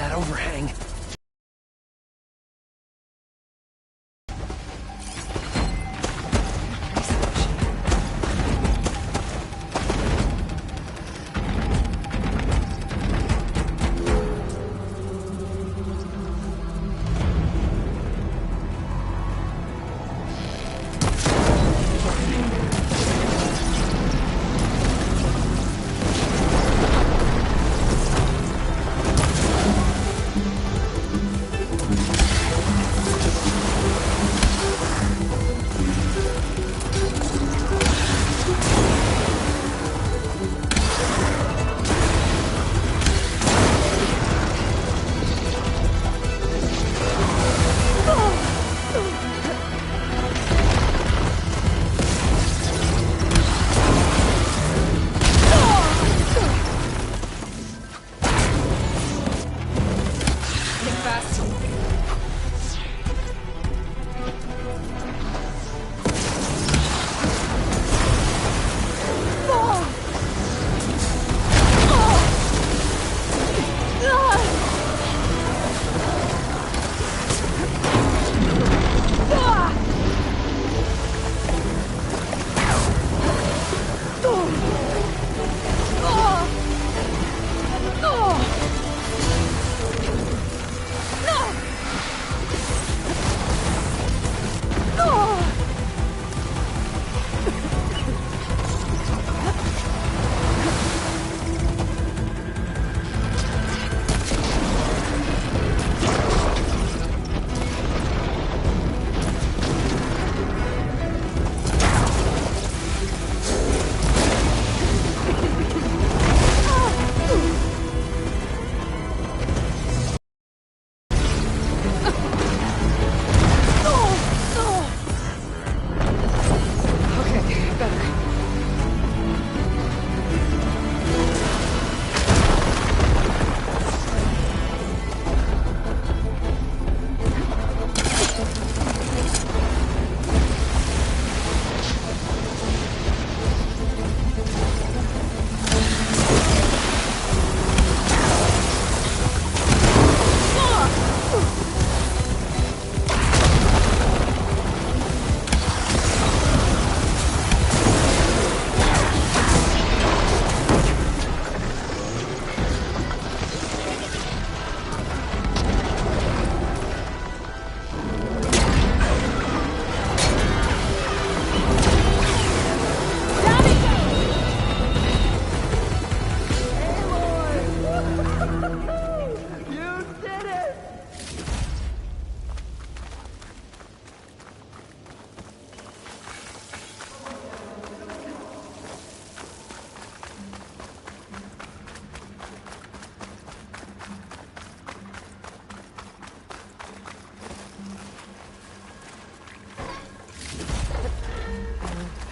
that overhang.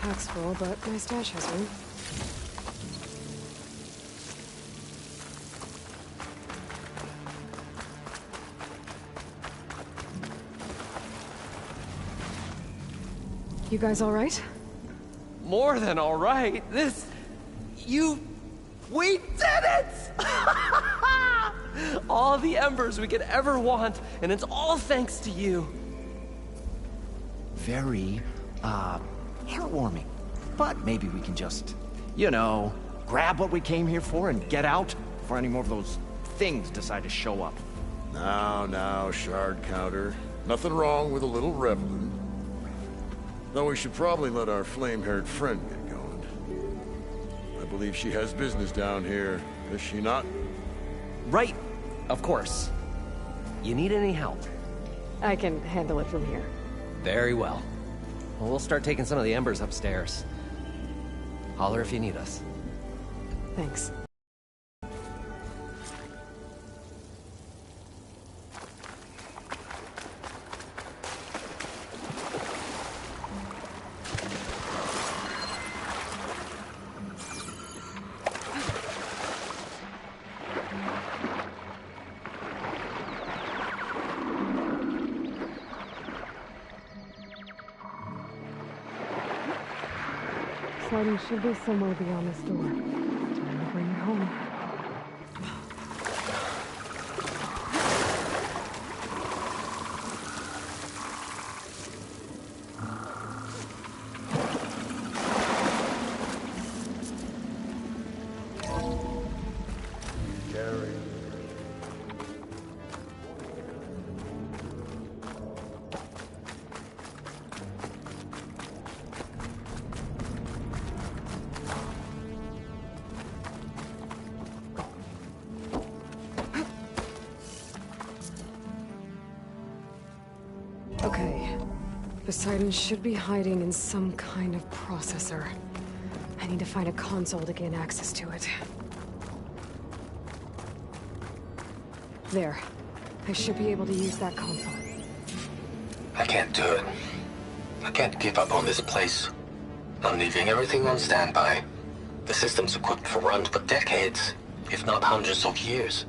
Pack's full, but my stash has room. You guys all right? More than all right. We did it! All the embers we could ever want, and it's all thanks to you. Very, heartwarming. But maybe we can just, grab what we came here for and get out before any more of those things decide to show up. Now, shard counter. Nothing wrong with a little reveling. Though we should probably let our flame-haired friend get going. I believe she has business down here, does she not? Right, of course. You need any help? I can handle it from here. Very well. Well, we'll start taking some of the embers upstairs. Holler if you need us. Thanks. Siding should be somewhere beyond this door. Time to bring it home. Okay. Poseidon should be hiding in some kind of processor. I need to find a console to gain access to it. There. I should be able to use that console. I can't do it. I can't give up on this place. I'm leaving everything on standby. The system's equipped for runs for decades, if not hundreds of years.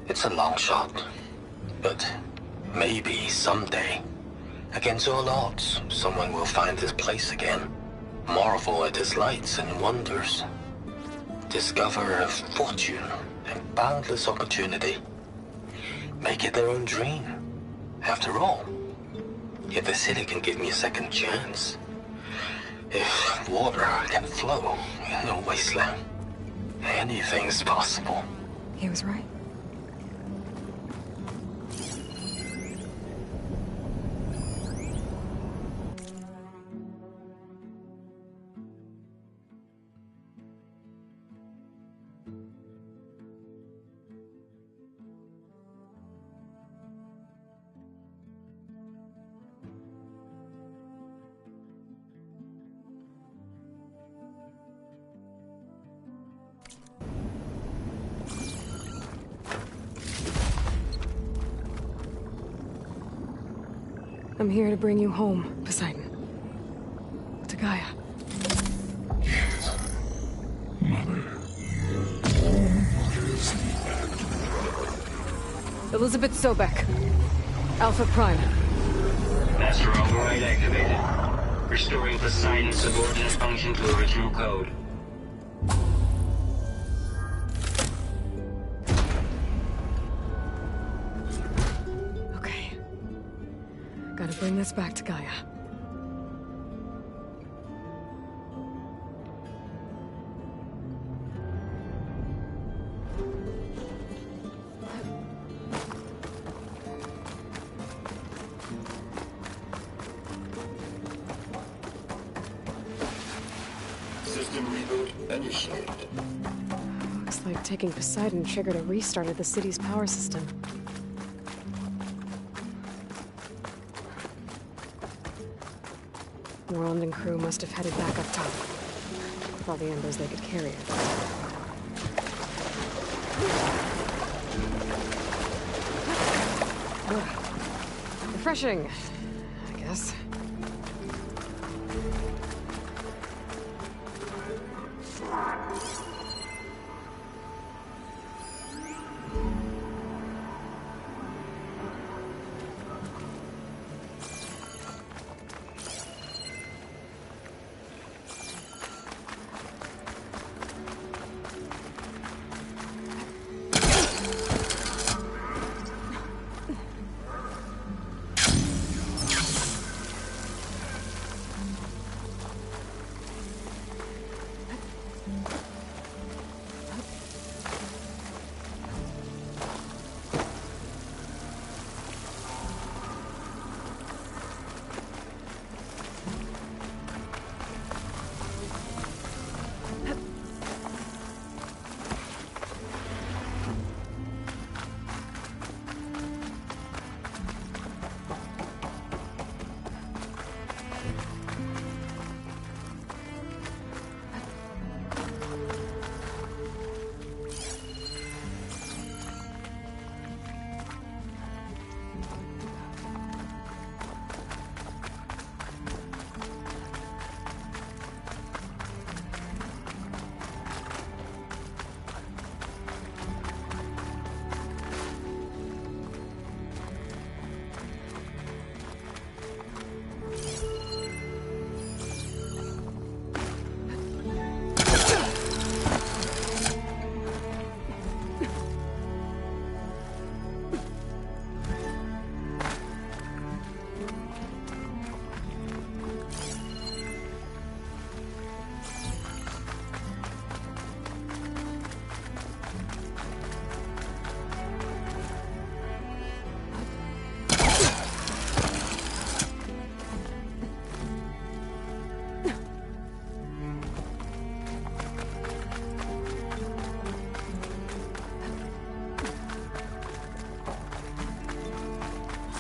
It's a long shot. But maybe someday, against all odds, someone will find this place again. Marvel at its lights and wonders. Discover a fortune and boundless opportunity. Make it their own dream. After all, if the city can give me a second chance, if water can flow in a wasteland, anything's possible. He was right. I'm here to bring you home, Poseidon. To Gaia. Mother. Elizabeth Sobek. Alpha Prime. Master override activated. Restoring Poseidon's subordinate function to original code. Okay. Gotta bring this back to Gaia. System reboot initiated. Looks like taking Poseidon triggered a restart of the city's power system. Worland and crew must have headed back up top. With all the embers they could carry, I guess. Ugh. Refreshing, I guess.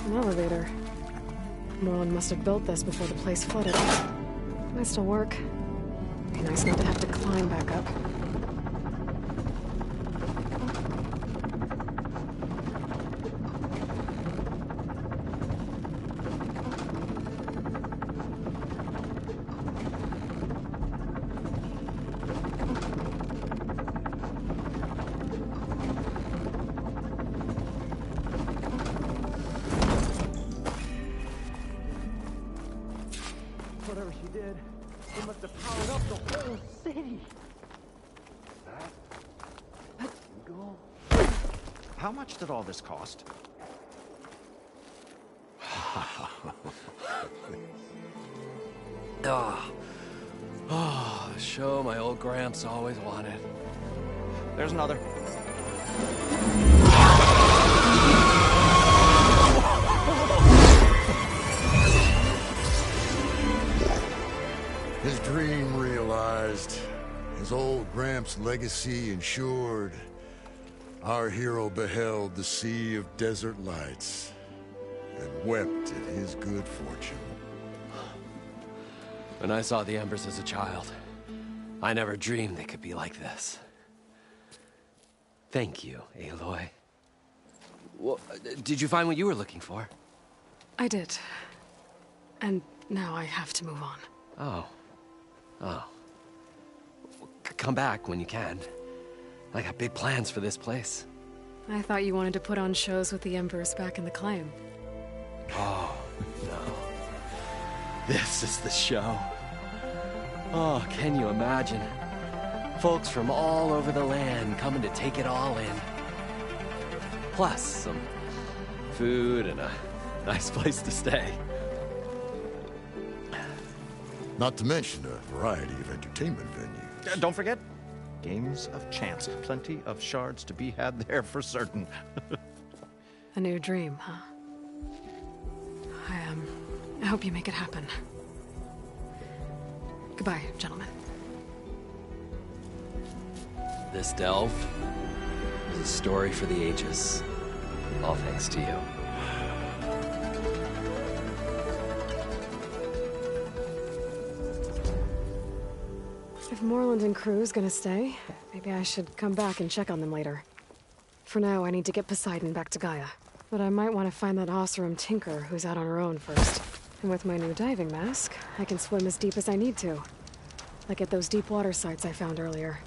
An elevator. Moreland must have built this before the place flooded. Might still work. Be nice not to have to climb back up. Whatever she did, it must have powered up the whole city. Go. How much did all this cost? The show my old Gramps always wanted. There's another. His dream realized, his old Gramps' legacy ensured. Our hero beheld the sea of desert lights and wept at his good fortune. When I saw the embers as a child, I never dreamed they could be like this. Thank you, Aloy. Well, did you find what you were looking for? I did. And now I have to move on. Oh. Oh. Come back when you can. I got big plans for this place. I thought you wanted to put on shows with the Embers back in the claim. Oh, no. This is the show. Oh, can you imagine? Folks from all over the land coming to take it all in. Plus, some food and a nice place to stay. Not to mention a variety of entertainment venues. Don't forget, games of chance. Plenty of shards to be had there for certain. A new dream, huh? I hope you make it happen. Goodbye, gentlemen. This delve is a story for the ages. All thanks to you. If Moreland and crew's gonna stay, maybe I should come back and check on them later. For now, I need to get Poseidon back to Gaia. But I might want to find that Oseram Tinker who's out on her own first. And with my new diving mask, I can swim as deep as I need to. Like at those deep water sites I found earlier.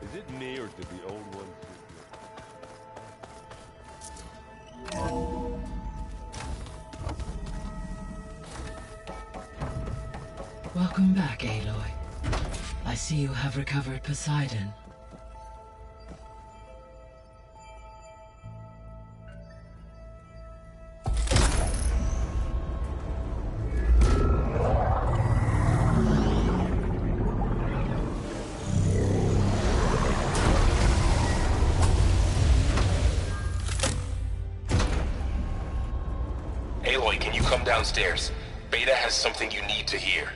Is it me or did the old one Welcome back, Aloy. I see you have recovered Poseidon. Aloy, can you come downstairs? Beta has something you need to hear.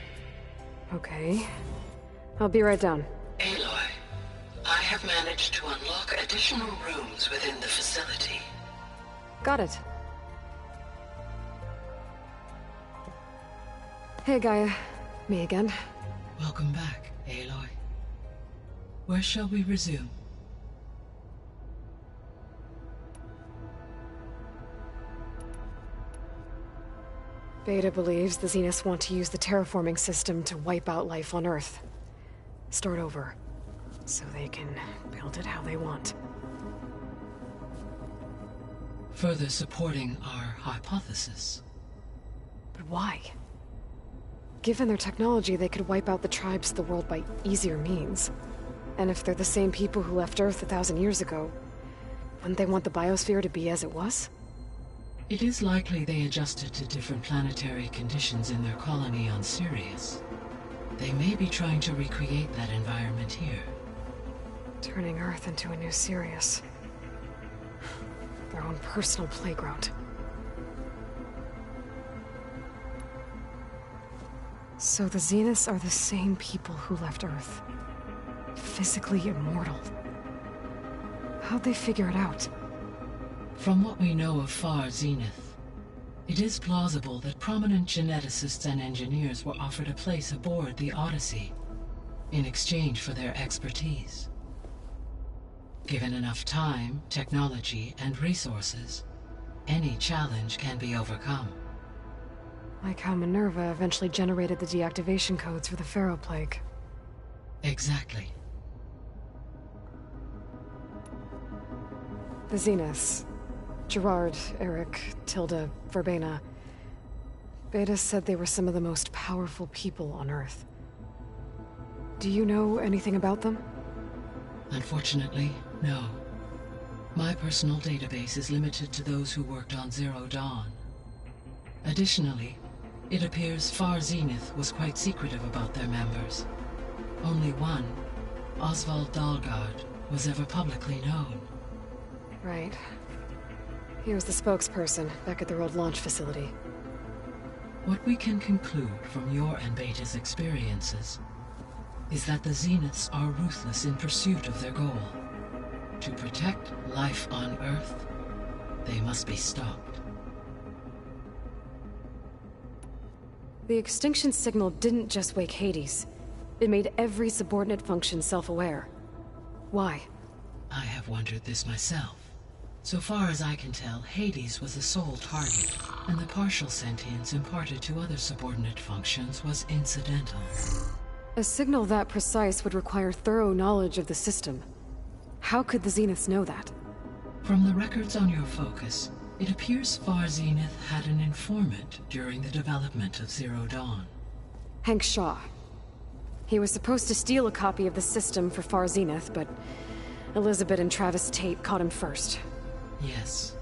Okay. I'll be right down. Aloy, I have managed to unlock additional rooms within the facility. Got it. Hey, Gaia. Me again. Welcome back, Aloy. Where shall we resume? Beta believes the Zeniths want to use the terraforming system to wipe out life on Earth. Start over. So they can build it how they want. Further supporting our hypothesis. But why? Given their technology, they could wipe out the tribes of the world by easier means. And if they're the same people who left Earth 1,000 years ago, wouldn't they want the biosphere to be as it was? It is likely they adjusted to different planetary conditions in their colony on Sirius. They may be trying to recreate that environment here. Turning Earth into a new Sirius. Their own personal playground. So the Zeniths are the same people who left Earth. Physically immortal. How'd they figure it out? From what we know of Far Zenith, it is plausible that prominent geneticists and engineers were offered a place aboard the Odyssey in exchange for their expertise. Given enough time, technology, and resources, any challenge can be overcome. Like how Minerva eventually generated the deactivation codes for the Pharaoh Plague. Exactly. The Zeniths. Gerard, Eric, Tilda, Verbena. Beta said they were some of the most powerful people on Earth. Do you know anything about them? Unfortunately, no. My personal database is limited to those who worked on Zero Dawn. Additionally, it appears Far Zenith was quite secretive about their members. Only one, Oswald Dahlgard, was ever publicly known. Right. He was the spokesperson back at their old launch facility. What we can conclude from your and Beta's experiences is that the Zeniths are ruthless in pursuit of their goal. To protect life on Earth, they must be stopped. The extinction signal didn't just wake Hades. It made every subordinate function self-aware. Why? I have wondered this myself. So far as I can tell, Hades was the sole target, and the partial sentience imparted to other subordinate functions was incidental. A signal that precise would require thorough knowledge of the system. How could the Zeniths know that? From the records on your focus, it appears Far Zenith had an informant during the development of Zero Dawn. Hank Shaw. He was supposed to steal a copy of the system for Far Zenith, but Elizabeth and Travis Tate caught him first. Yes.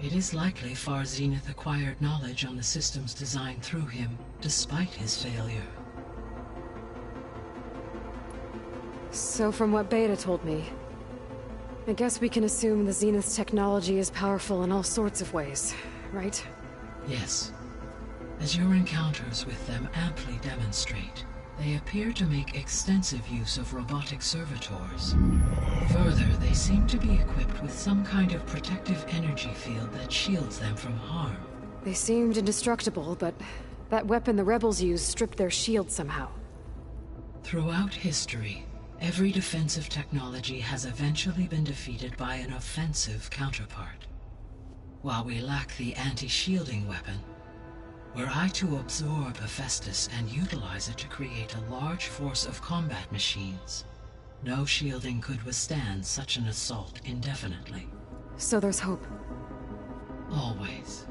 It is likely Far Zenith acquired knowledge on the systems designed through him, despite his failure. So from what Beta told me, I guess we can assume the Zenith's technology is powerful in all sorts of ways, right? Yes. As your encounters with them amply demonstrate, they appear to make extensive use of robotic servitors. Further, they seem to be equipped with some kind of protective energy field that shields them from harm. They seemed indestructible, but that weapon the rebels used stripped their shield somehow. Throughout history, every defensive technology has eventually been defeated by an offensive counterpart. While we lack the anti-shielding weapon, were I to absorb Hephaestus and utilize it to create a large force of combat machines, no shielding could withstand such an assault indefinitely. So there's hope. Always.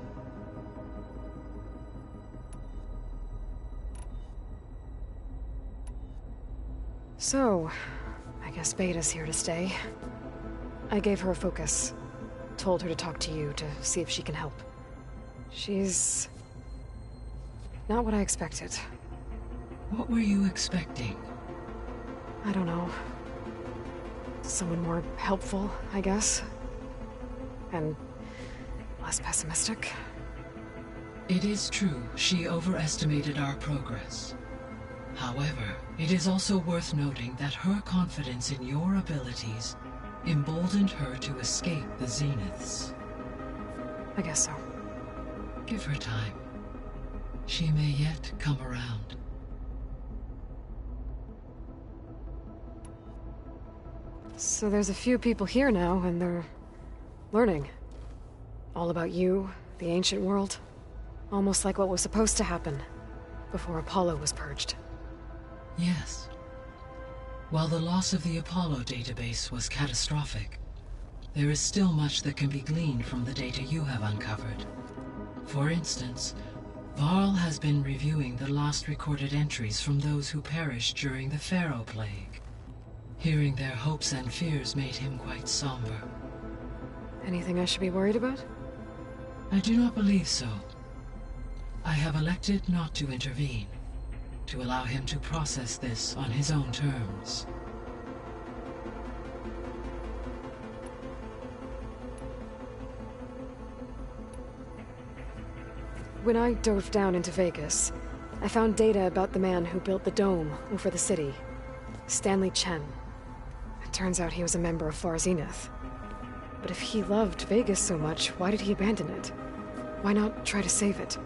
So, I guess Beta's here to stay. I gave her a focus. Told her to talk to you to see if she can help. She's... not what I expected. What were you expecting? I don't know. Someone more helpful, I guess. And less pessimistic. It is true she overestimated our progress. However, it is also worth noting that her confidence in your abilities emboldened her to escape the Zeniths. I guess so. Give her time. She may yet come around. So there's a few people here now, and they're learning. All about you, the ancient world. Almost like what was supposed to happen before Apollo was purged. Yes. While the loss of the Apollo database was catastrophic, there is still much that can be gleaned from the data you have uncovered. For instance, Varl has been reviewing the last recorded entries from those who perished during the Pharaoh Plague. Hearing their hopes and fears made him quite somber. Anything I should be worried about? I do not believe so. I have elected not to intervene, to allow him to process this on his own terms. When I dove down into Vegas, I found data about the man who built the dome over the city. Stanley Chen. It turns out he was a member of Far Zenith. But if he loved Vegas so much, why did he abandon it? Why not try to save it?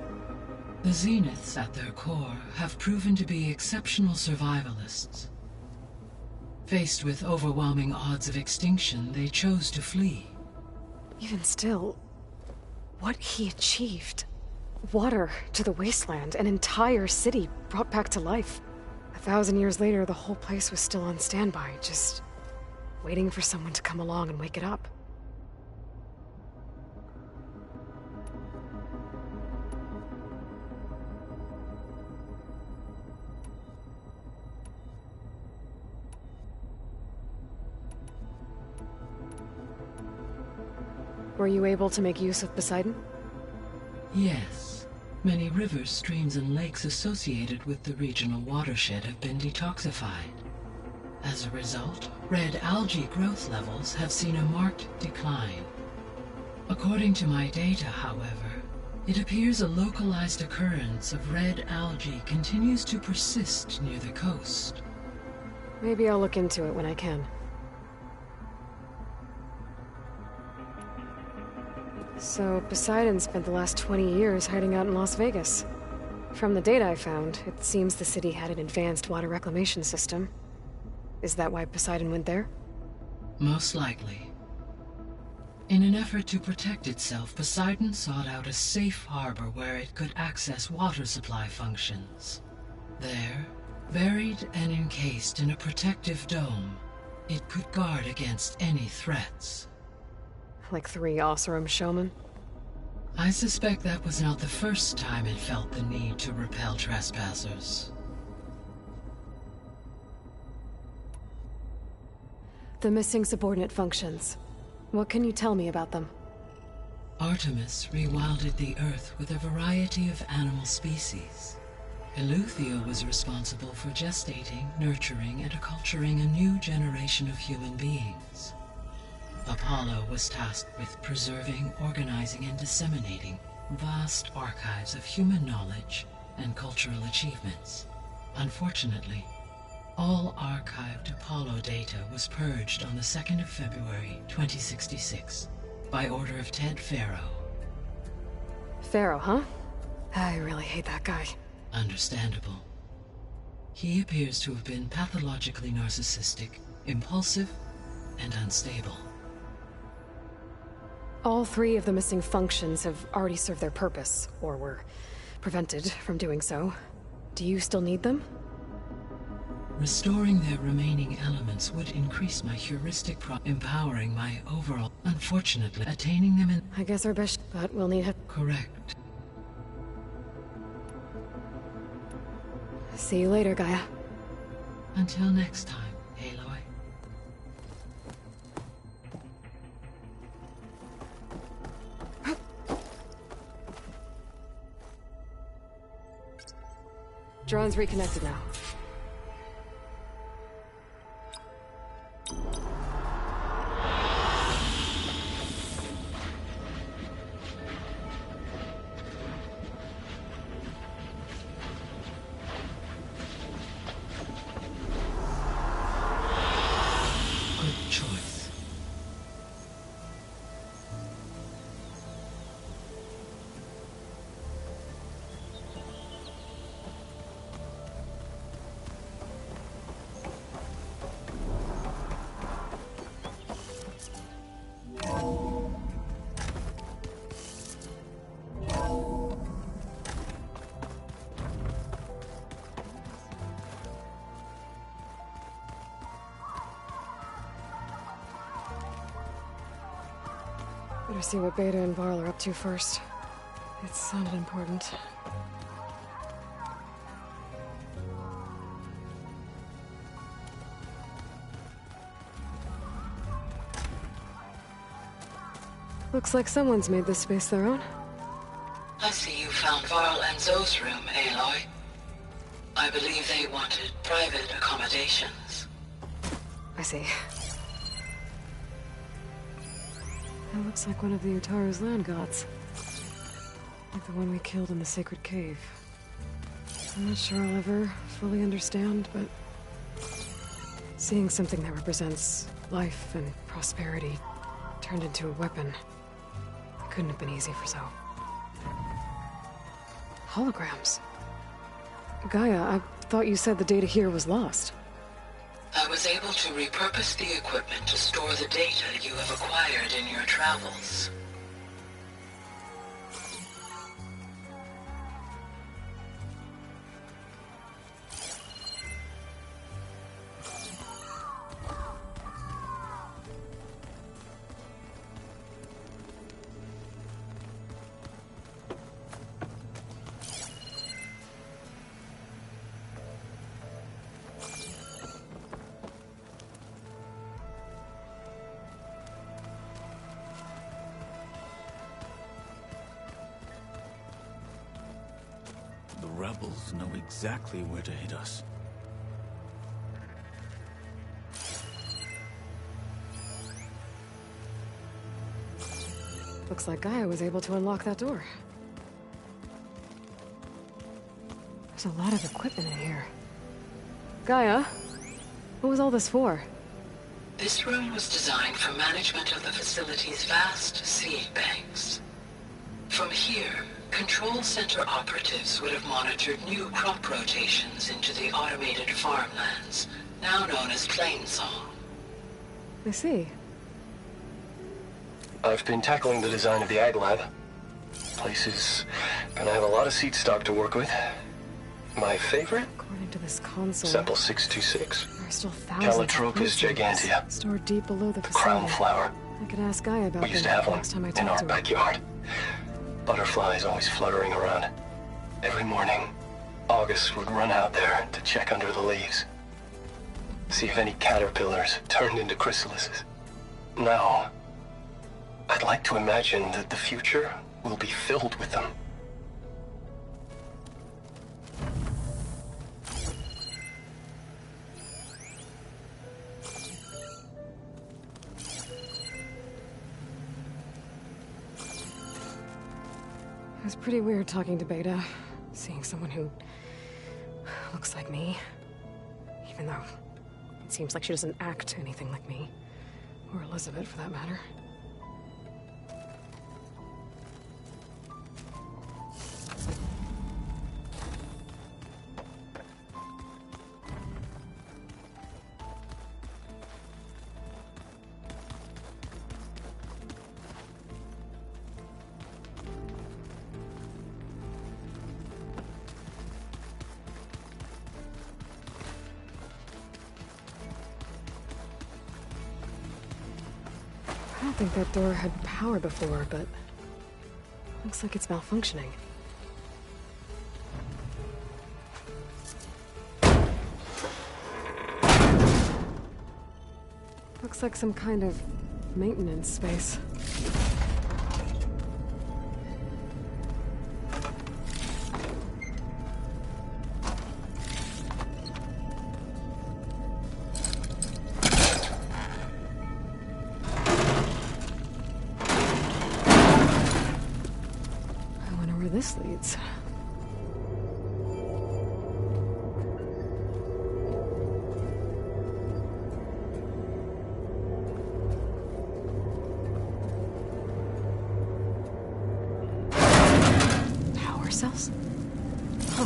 The Zeniths, at their core, have proven to be exceptional survivalists. Faced with overwhelming odds of extinction, they chose to flee. Even still, what he achieved. Water to the wasteland, an entire city brought back to life. 1,000 years later, the whole place was still on standby, just waiting for someone to come along and wake it up. Were you able to make use of Poseidon? Yes. Many rivers, streams, and lakes associated with the regional watershed have been detoxified. As a result, red algae growth levels have seen a marked decline. According to my data, however, it appears a localized occurrence of red algae continues to persist near the coast. Maybe I'll look into it when I can. So, Poseidon spent the last 20 years hiding out in Las Vegas. From the data I found, it seems the city had an advanced water reclamation system. Is that why Poseidon went there? Most likely. In an effort to protect itself, Poseidon sought out a safe harbor where it could access water supply functions. There, buried and encased in a protective dome, it could guard against any threats. Like 3 Oseram showmen? I suspect that was not the first time it felt the need to repel trespassers. The missing subordinate functions. What can you tell me about them? Artemis rewilded the Earth with a variety of animal species. Eleuthia was responsible for gestating, nurturing, and acculturating a new generation of human beings. Apollo was tasked with preserving, organizing, and disseminating vast archives of human knowledge and cultural achievements. Unfortunately, all archived Apollo data was purged on the 2nd of February, 2066, by order of Ted Pharaoh. Pharaoh, huh? I really hate that guy. Understandable. He appears to have been pathologically narcissistic, impulsive, and unstable. All 3 of the missing functions have already served their purpose, or were prevented from doing so. Do you still need them? Restoring their remaining elements would increase my heuristic empowering my overall. Unfortunately, attaining them in... I guess our best, but we'll need... Correct. See you later, Gaia. Until next time, Aloy. Drone's reconnected now. Good choice. Better see what Beta and Varl are up to first. It sounded important. Looks like someone's made this space their own. I see you found Varl and Zoe's room, Aloy. I believe they wanted private accommodations. I see. That looks like one of the Utaru's land gods. Like the one we killed in the sacred cave. I'm not sure I'll ever fully understand, but... seeing something that represents life and prosperity turned into a weapon, it couldn't have been easy for Zoe. Holograms. Gaia, I thought you said the data here was lost. I was able to repurpose the equipment to store the data you have acquired in your travels. The rebels know exactly where to hit us. Looks like Gaia was able to unlock that door. There's a lot of equipment in here. Gaia, what was all this for? This room was designed for management of the facility's vast seed banks. From here, Control Center operatives would have monitored new crop rotations into the automated farmlands, now known as Plainsong. I see. I've been tackling the design of the Ag Lab. Place is gonna have a lot of seed stock to work with. My favorite? According to this console, Sample 626. there are still thousands Calotropis of gigantea. stored deep below the The facility. crown flower. I could ask Gaia about We used to them have one next time I in talk our to her. backyard. Butterflies always fluttering around. Every morning, August would run out there to check under the leaves. See if any caterpillars turned into chrysalises. Now, I'd like to imagine that the future will be filled with them. It was pretty weird talking to Beta, seeing someone who looks like me. Even though it seems like she doesn't act anything like me. Or Elizabeth, for that matter. I don't think that door had power before, but looks like it's malfunctioning. Looks like some kind of maintenance space. I wonder where this leads. Cells? Huh.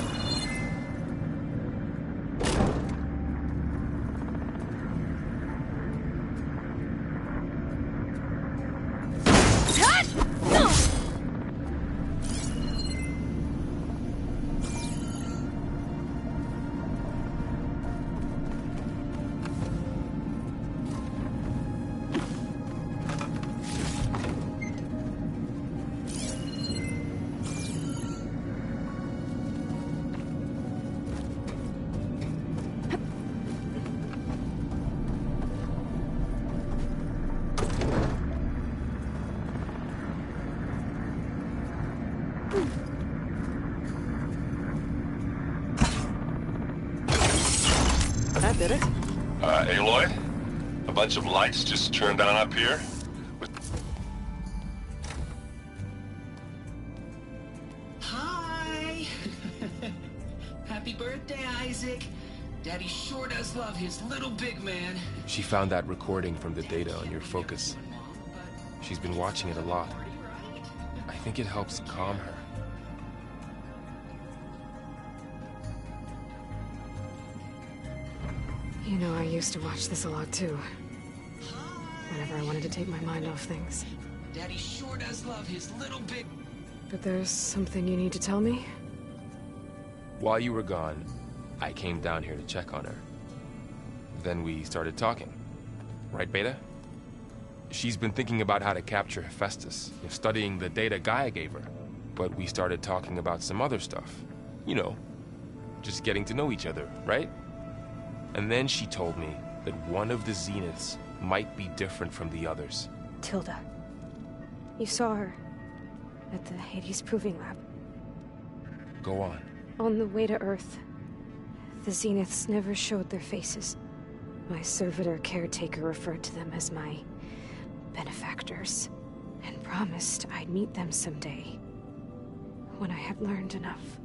That did it. Aloy? A bunch of lights just turned on up here? Hi! Happy birthday, Isaac. Daddy sure does love his little big man. She found that recording from the data on your focus. She's been watching it a lot. I think it helps calm her. You know, I used to watch this a lot too. Whenever I wanted to take my mind off things. Daddy sure does love his little big... But there's something you need to tell me? While you were gone, I came down here to check on her. Then we started talking. Right, Beta? She's been thinking about how to capture Hephaestus, studying the data Gaia gave her. But we started talking about some other stuff. You know, just getting to know each other, right? And then she told me that one of the Zeniths might be different from the others. Tilda. You saw her at the Hades Proving Lab. Go on. On the way to Earth, the Zeniths never showed their faces. My servitor caretaker referred to them as my benefactors, and promised I'd meet them someday, when I had learned enough.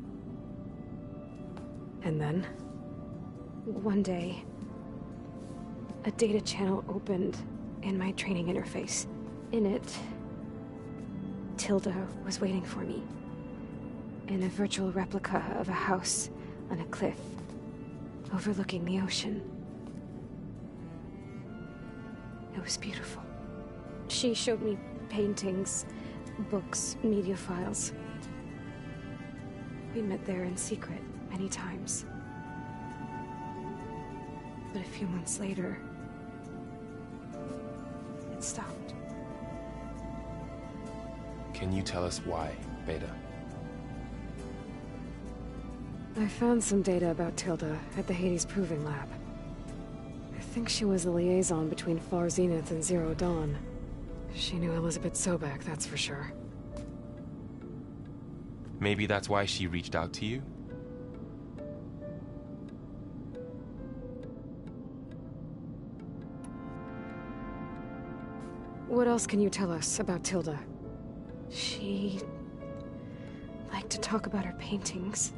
And then? One day, a data channel opened in my training interface. In it, Tilda was waiting for me, in a virtual replica of a house on a cliff, overlooking the ocean. It was beautiful. She showed me paintings, books, media files. We met there in secret many times. But a few months later, it stopped. Can you tell us why, Beta? I found some data about Tilda at the Hades Proving Lab. I think she was the liaison between Far Zenith and Zero Dawn. She knew Elizabeth Sobek, that's for sure. Maybe that's why she reached out to you? What else can you tell us about Tilda? She liked to talk about her paintings.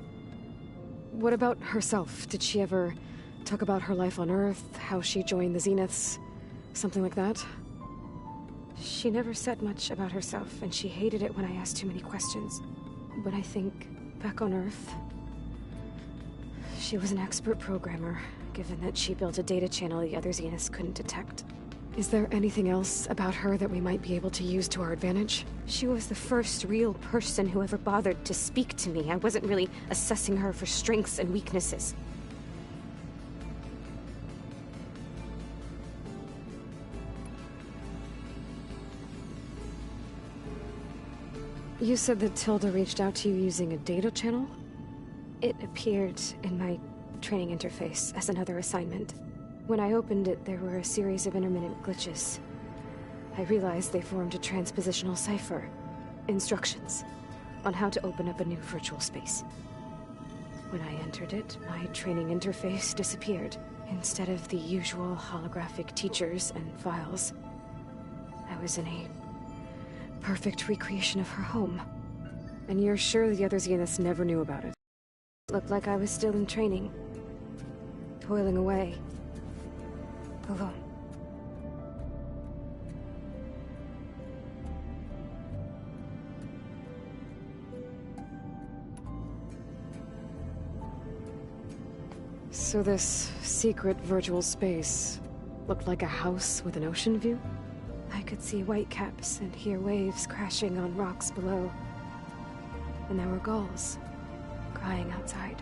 What about herself? Did she ever talk about her life on Earth, how she joined the Zeniths, something like that? She never said much about herself, and she hated it when I asked too many questions. But I think, back on Earth, she was an expert programmer, given that she built a data channel the other Zeniths couldn't detect. Is there anything else about her that we might be able to use to our advantage? She was the first real person who ever bothered to speak to me. I wasn't really assessing her for strengths and weaknesses. You said that Tilda reached out to you using a data channel? It appeared in my training interface as another assignment. When I opened it, there were a series of intermittent glitches. I realized they formed a transpositional cipher. Instructions on how to open up a new virtual space. When I entered it, my training interface disappeared. Instead of the usual holographic teachers and files, I was in a perfect recreation of her home. And you're sure the other Zeniths never knew about it? It looked like I was still in training. Toiling away. Alone. So this secret virtual space looked like a house with an ocean view? I could see whitecaps and hear waves crashing on rocks below. And there were gulls crying outside.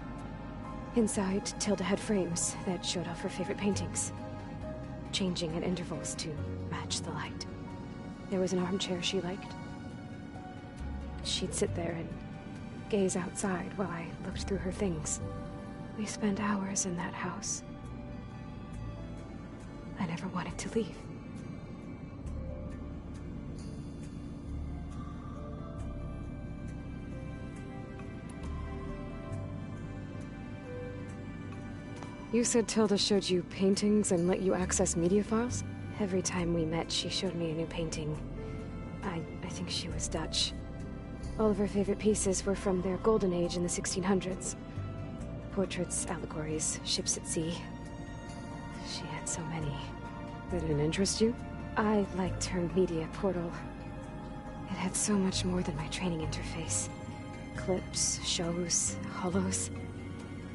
Inside, Tilda had frames that showed off her favorite paintings, changing at intervals to match the light. There was an armchair she liked. She'd sit there and gaze outside while I looked through her things. We spent hours in that house. I never wanted to leave. You said Tilda showed you paintings and let you access media files? Every time we met, she showed me a new painting. I think she was Dutch. All of her favorite pieces were from their golden age in the 1600s. Portraits, allegories, ships at sea. She had so many. That didn't interest you? I liked her media portal. It had so much more than my training interface. Clips, shows, holos.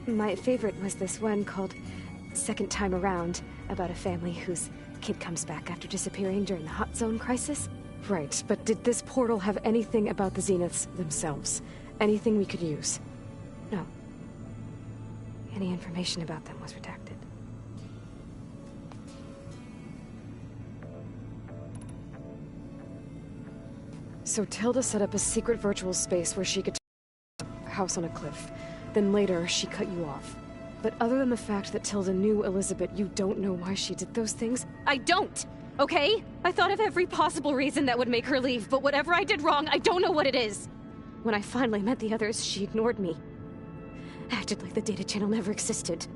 My favorite was this one called Second Time Around, about a family whose kid comes back after disappearing during the Hot Zone crisis. Right, but did this portal have anything about the Zeniths themselves? Anything we could use? No. Any information about them was redacted. So Tilda set up a secret virtual space where she could a house on a cliff. Then later, she cut you off. But other than the fact that Tilda knew Elizabeth, you don't know why she did those things? I don't! Okay? I thought of every possible reason that would make her leave, but whatever I did wrong, I don't know what it is! When I finally met the others, she ignored me. Acted like the data channel never existed.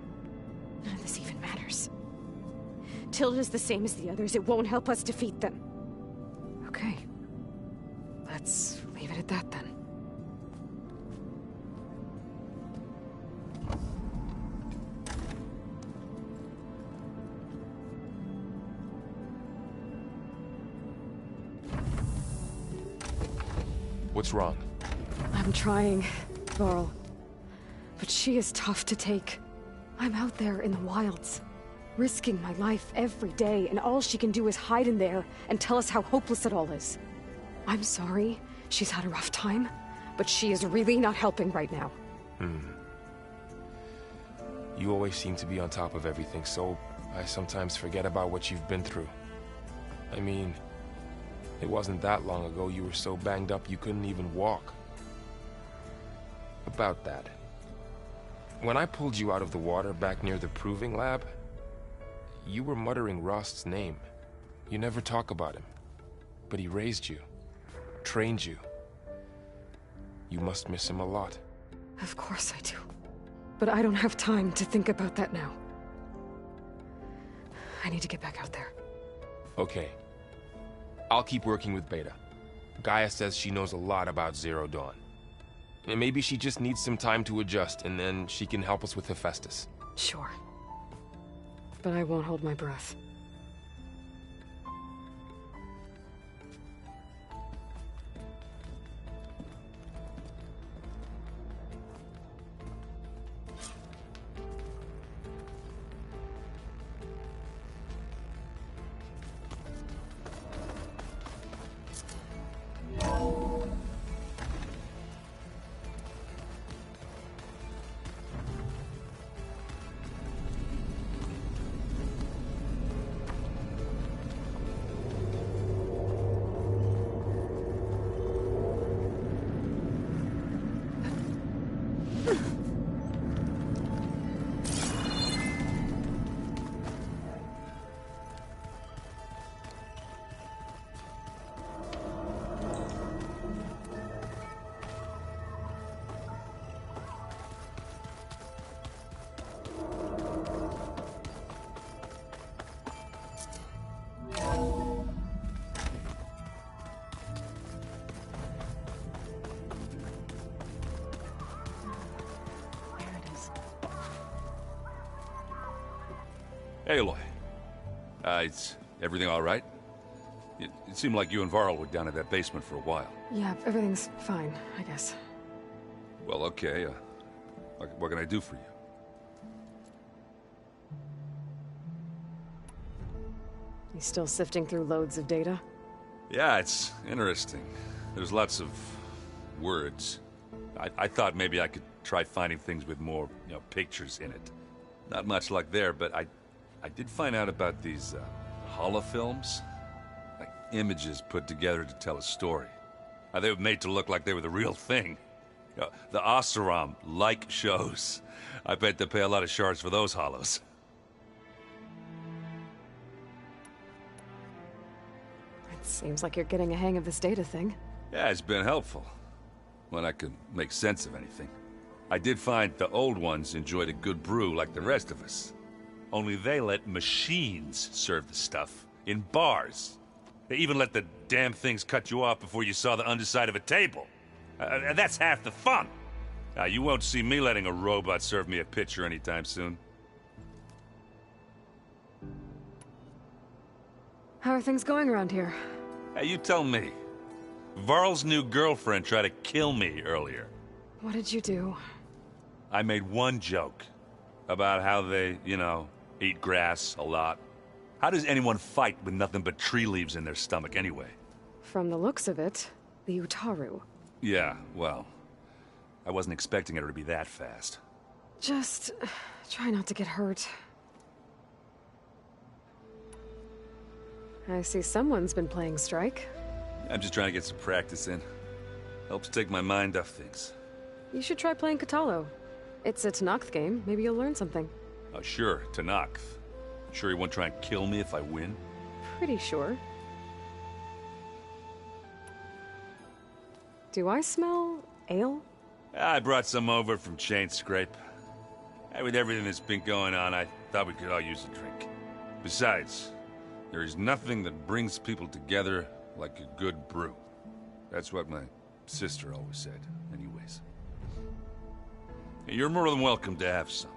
None of this even matters. Tilda's the same as the others. It won't help us defeat them. Okay. Let's leave it at that then. What's wrong? I'm trying, Varl. But she is tough to take. I'm out there in the wilds, risking my life every day, and all she can do is hide in there and tell us how hopeless it all is. I'm sorry, she's had a rough time, but she is really not helping right now. You always seem to be on top of everything, so I sometimes forget about what you've been through. I mean, it wasn't that long ago you were so banged up you couldn't even walk. About that. When I pulled you out of the water back near the proving lab, you were muttering Rost's name. You never talk about him. But he raised you, trained you. You must miss him a lot. Of course I do. But I don't have time to think about that now. I need to get back out there. Okay. I'll keep working with Beta. Gaia says she knows a lot about Zero Dawn. And maybe she just needs some time to adjust, and then she can help us with Hephaestus. Sure. But I won't hold my breath. Aloy. Is everything all right? It seemed like you and Varl were down at that basement for a while. Yeah, everything's fine, I guess. Well, okay. What can I do for you? You still sifting through loads of data? Yeah, it's interesting. There's lots of words. I thought maybe I could try finding things with more, pictures in it. Not much luck there, but I did find out about these holofilms. Like images put together to tell a story. They were made to look like they were the real thing. The Oseram like shows. I bet they pay a lot of shards for those hollows. It seems like you're getting a hang of this data thing. Yeah, it's been helpful. When I could make sense of anything. I did find the old ones enjoyed a good brew like the rest of us. Only they let machines serve the stuff in bars. They even let the damn things cut you off before you saw the underside of a table. And that's half the fun. You won't see me letting a robot serve me a pitcher anytime soon. How are things going around here? Hey, you tell me. Varl's new girlfriend tried to kill me earlier. What did you do? I made one joke about how they, eat grass a lot. How does anyone fight with nothing but tree leaves in their stomach anyway? From the looks of it, the Utaru. Yeah, well, I wasn't expecting her to be that fast. Just try not to get hurt. I see someone's been playing Strike. I'm just trying to get some practice in. Helps take my mind off things. You should try playing Katalo. It's a Tanakh game. Maybe you'll learn something. Oh, sure, Tanakh. Sure he won't try and kill me if I win? Pretty sure. Do I smell ale? I brought some over from Chain Scrape. With everything that's been going on, I thought we could all use a drink. Besides, there is nothing that brings people together like a good brew. That's what my sister always said, anyways. You're more than welcome to have some.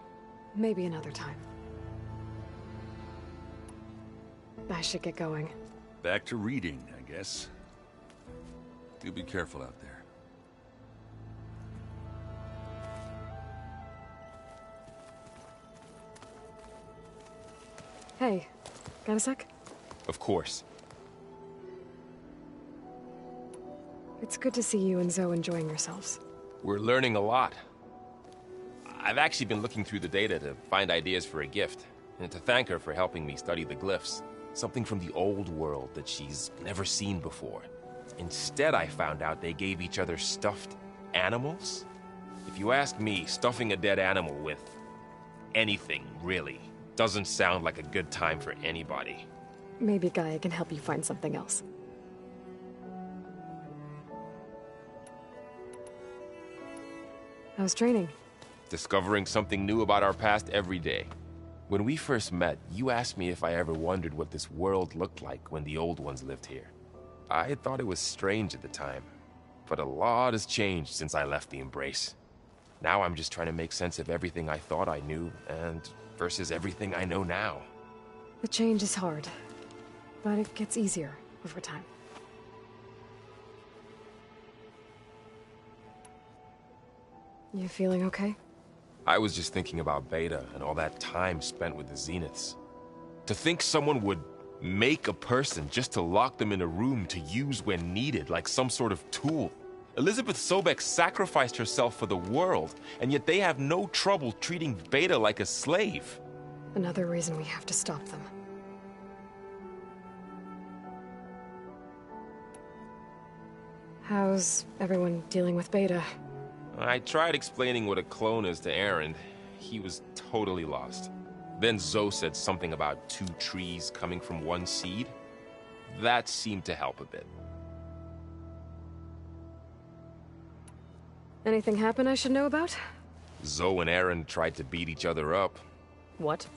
Maybe another time. I should get going. Back to reading, I guess. You be careful out there. Hey, got a sec? Of course. It's good to see you and Zoe enjoying yourselves. We're learning a lot. I've actually been looking through the data to find ideas for a gift, and to thank her for helping me study the glyphs. Something from the old world that she's never seen before. Instead, I found out they gave each other stuffed animals. If you ask me, stuffing a dead animal with anything, really, doesn't sound like a good time for anybody. Maybe Gaia can help you find something else. How's training? Discovering something new about our past every day. When we first met, you asked me if I ever wondered what this world looked like when the old ones lived here. I thought it was strange at the time, but a lot has changed since I left the Embrace. Now I'm just trying to make sense of everything I thought I knew, and versus everything I know now. The change is hard, but it gets easier over time. You feeling okay? I was just thinking about Beta and all that time spent with the Zeniths. To think someone would make a person just to lock them in a room to use when needed, like some sort of tool. Elizabeth Sobek sacrificed herself for the world, and yet they have no trouble treating Beta like a slave. Another reason we have to stop them. How's everyone dealing with Beta? I tried explaining what a clone is to Aaron. He was totally lost. Then Zoe said something about 2 trees coming from 1 seed. That seemed to help a bit. Anything happen I should know about? Zoe and Aaron tried to beat each other up. What?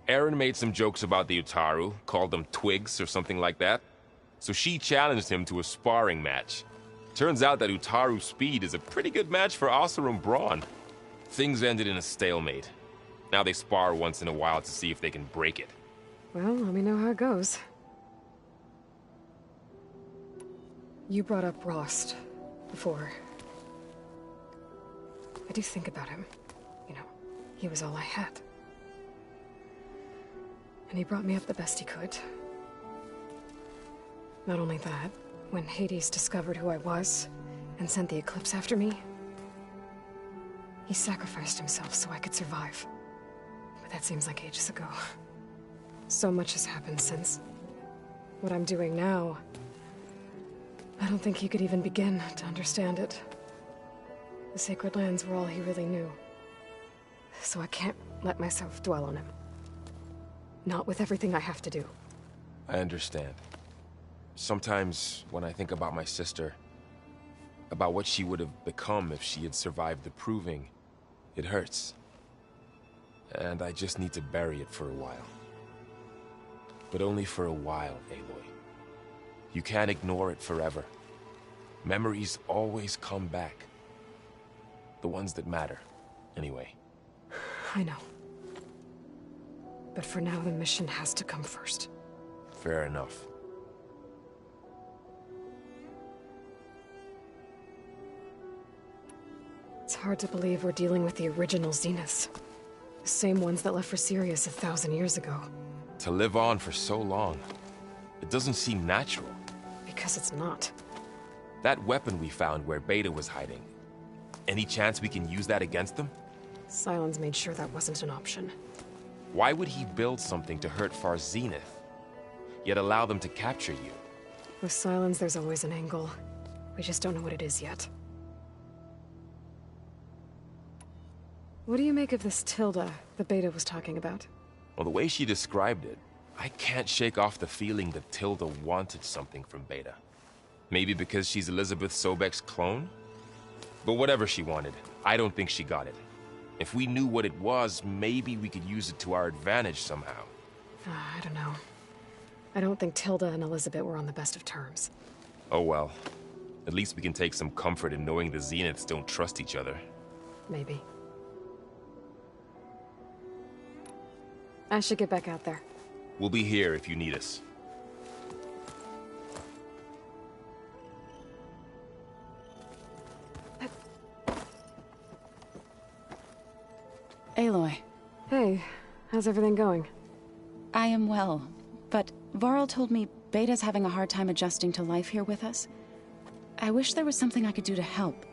Aaron made some jokes about the Utaru, called them twigs or something like that. So she challenged him to a sparring match. Turns out that Utaru speed is a pretty good match for Oseram brawn. Things ended in a stalemate. Now they spar once in a while to see if they can break it. Well, let me know how it goes. You brought up Rost before. I do think about him. You know, he was all I had. And he brought me up the best he could. Not only that, when Hades discovered who I was and sent the Eclipse after me, he sacrificed himself so I could survive. But that seems like ages ago. So much has happened since. What I'm doing now, I don't think he could even begin to understand it. The Sacred Lands were all he really knew. So I can't let myself dwell on him. Not with everything I have to do. I understand. Sometimes, when I think about my sister, about what she would have become if she had survived the Proving, it hurts. And I just need to bury it for a while. But only for a while, Aloy. You can't ignore it forever. Memories always come back. The ones that matter, anyway. I know. But for now, the mission has to come first. Fair enough. It's hard to believe we're dealing with the original Zeniths. The same ones that left for Sirius 1,000 years ago. To live on for so long, it doesn't seem natural. Because it's not. That weapon we found where Beta was hiding, any chance we can use that against them? Sylens made sure that wasn't an option. Why would he build something to hurt Far Zenith, yet allow them to capture you? With Sylens, there's always an angle. We just don't know what it is yet. What do you make of this Tilda that Beta was talking about? Well, the way she described it, I can't shake off the feeling that Tilda wanted something from Beta. Maybe because she's Elizabeth Sobek's clone? But whatever she wanted, I don't think she got it. If we knew what it was, maybe we could use it to our advantage somehow. I don't know. I don't think Tilda and Elizabeth were on the best of terms. Oh well. At least we can take some comfort in knowing the Zeniths don't trust each other. Maybe. I should get back out there. We'll be here if you need us. Aloy. Hey, how's everything going? I am well, but Varl told me Beta's having a hard time adjusting to life here with us. I wish there was something I could do to help.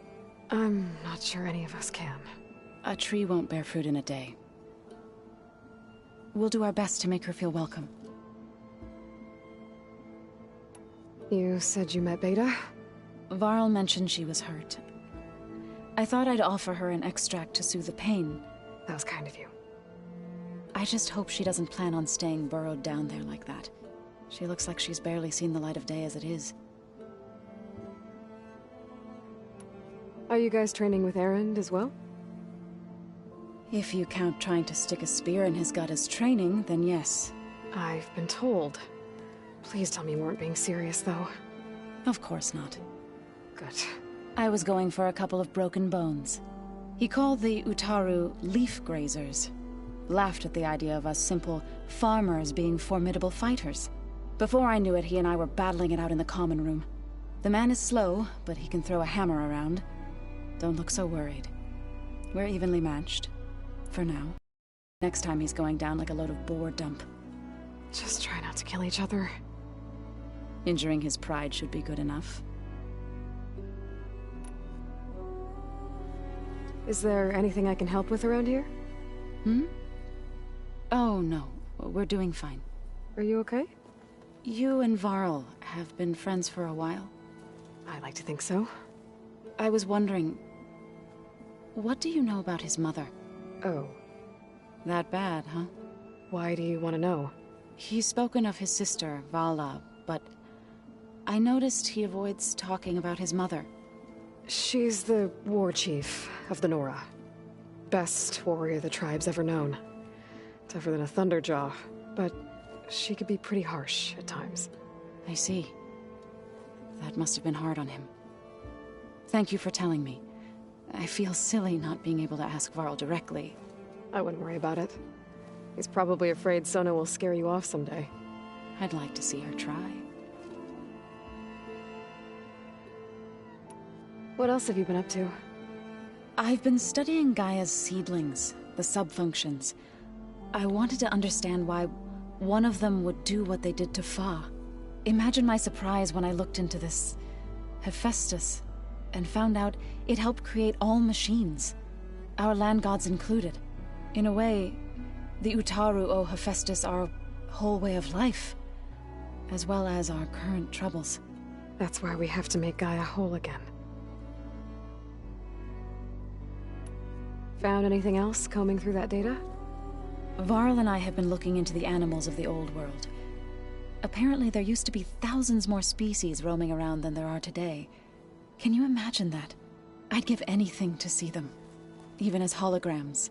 I'm not sure any of us can. A tree won't bear fruit in a day. We'll do our best to make her feel welcome. You said you met Beta? Varl mentioned she was hurt. I thought I'd offer her an extract to soothe the pain. That was kind of you. I just hope she doesn't plan on staying burrowed down there like that. She looks like she's barely seen the light of day as it is. Are you guys training with Erend as well? If you count trying to stick a spear in his gut as training, then yes. I've been told. Please tell me you weren't being serious, though. Of course not. Good. I was going for a couple of broken bones. He called the Utaru leaf grazers. Laughed at the idea of us simple farmers being formidable fighters. Before I knew it, he and I were battling it out in the common room. The man is slow, but he can throw a hammer around. Don't look so worried. We're evenly matched. For now. Next time he's going down like a load of boar dump. Just try not to kill each other. Injuring his pride should be good enough. Is there anything I can help with around here? Hmm? Oh, no. We're doing fine. Are you okay? You and Varl have been friends for a while. I like to think so. I was wondering... what do you know about his mother? Oh. That bad, huh? Why do you want to know? He's spoken of his sister, Vala, but... I noticed he avoids talking about his mother. She's the war chief of the Nora. Best warrior the tribe's ever known. Tougher than a Thunderjaw, but she could be pretty harsh at times. I see. That must have been hard on him. Thank you for telling me. I feel silly not being able to ask Varl directly. I wouldn't worry about it. He's probably afraid Sona will scare you off someday. I'd like to see her try. What else have you been up to? I've been studying Gaia's seedlings, the subfunctions. I wanted to understand why one of them would do what they did to Fa. Imagine my surprise when I looked into this Hephaestus and found out it helped create all machines, our land gods included. In a way, the Utaru owe Hephaestus our whole way of life, as well as our current troubles. That's why we have to make Gaia whole again. Found anything else combing through that data? Varl and I have been looking into the animals of the old world. Apparently there used to be thousands more species roaming around than there are today. Can you imagine that? I'd give anything to see them, even as holograms.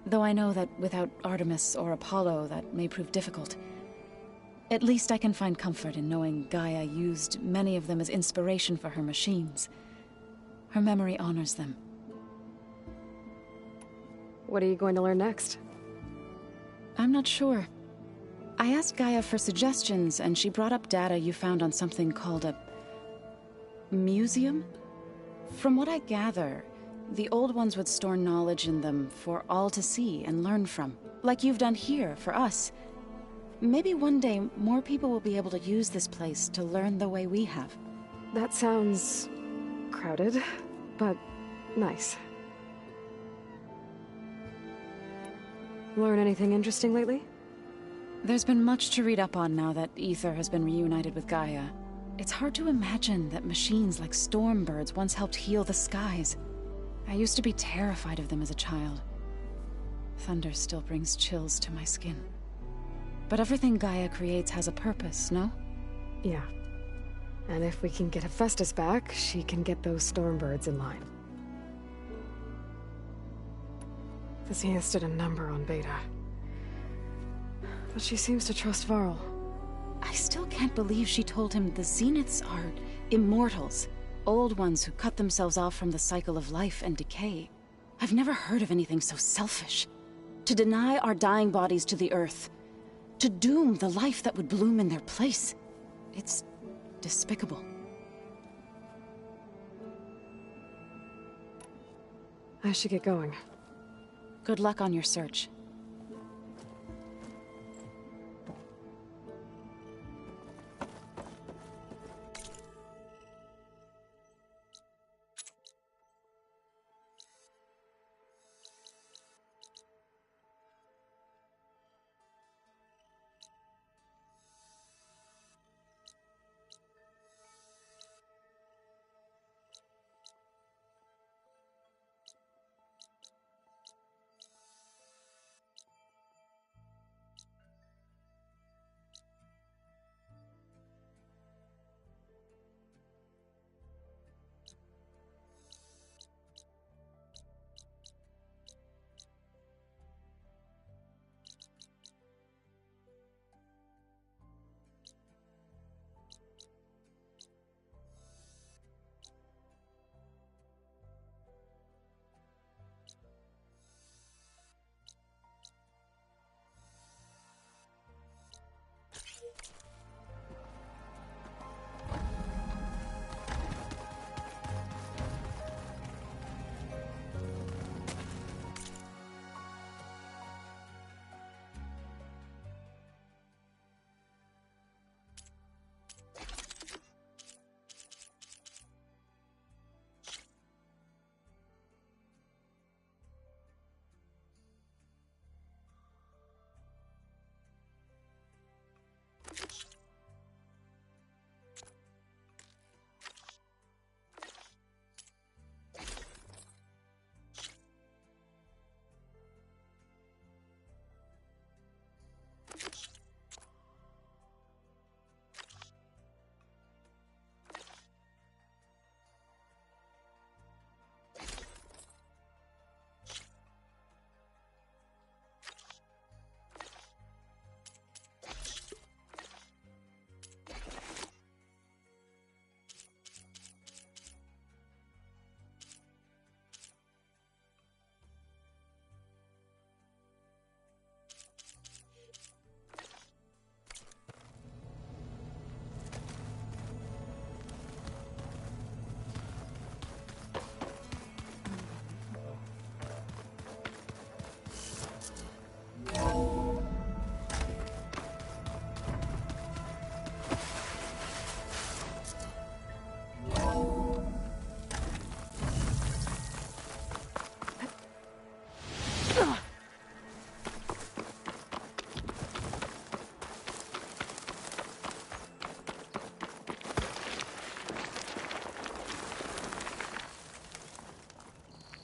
Though I know that without Artemis or Apollo, that may prove difficult. At least I can find comfort in knowing Gaia used many of them as inspiration for her machines. Her memory honors them. What are you going to learn next? I'm not sure. I asked Gaia for suggestions, and she brought up data you found on something called a museum? From what I gather, the old ones would store knowledge in them for all to see and learn from, like you've done here for us. Maybe one day more people will be able to use this place to learn the way we have. That sounds crowded, but nice. Learn anything interesting lately? There's been much to read up on now that Ether has been reunited with Gaia. It's hard to imagine that machines like Stormbirds once helped heal the skies. I used to be terrified of them as a child. Thunder still brings chills to my skin. But everything Gaia creates has a purpose, no? Yeah. And if we can get Hephaestus back, she can get those Stormbirds in line. The Zeniths did a number on Beta. But she seems to trust Varl. I still can't believe she told him the Zeniths are immortals. Old ones who cut themselves off from the cycle of life and decay. I've never heard of anything so selfish. To deny our dying bodies to the earth. To doom the life that would bloom in their place. It's despicable. I should get going. Good luck on your search.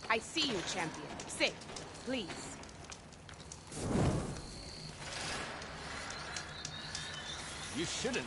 I see you, champion. Sit, please. You shouldn't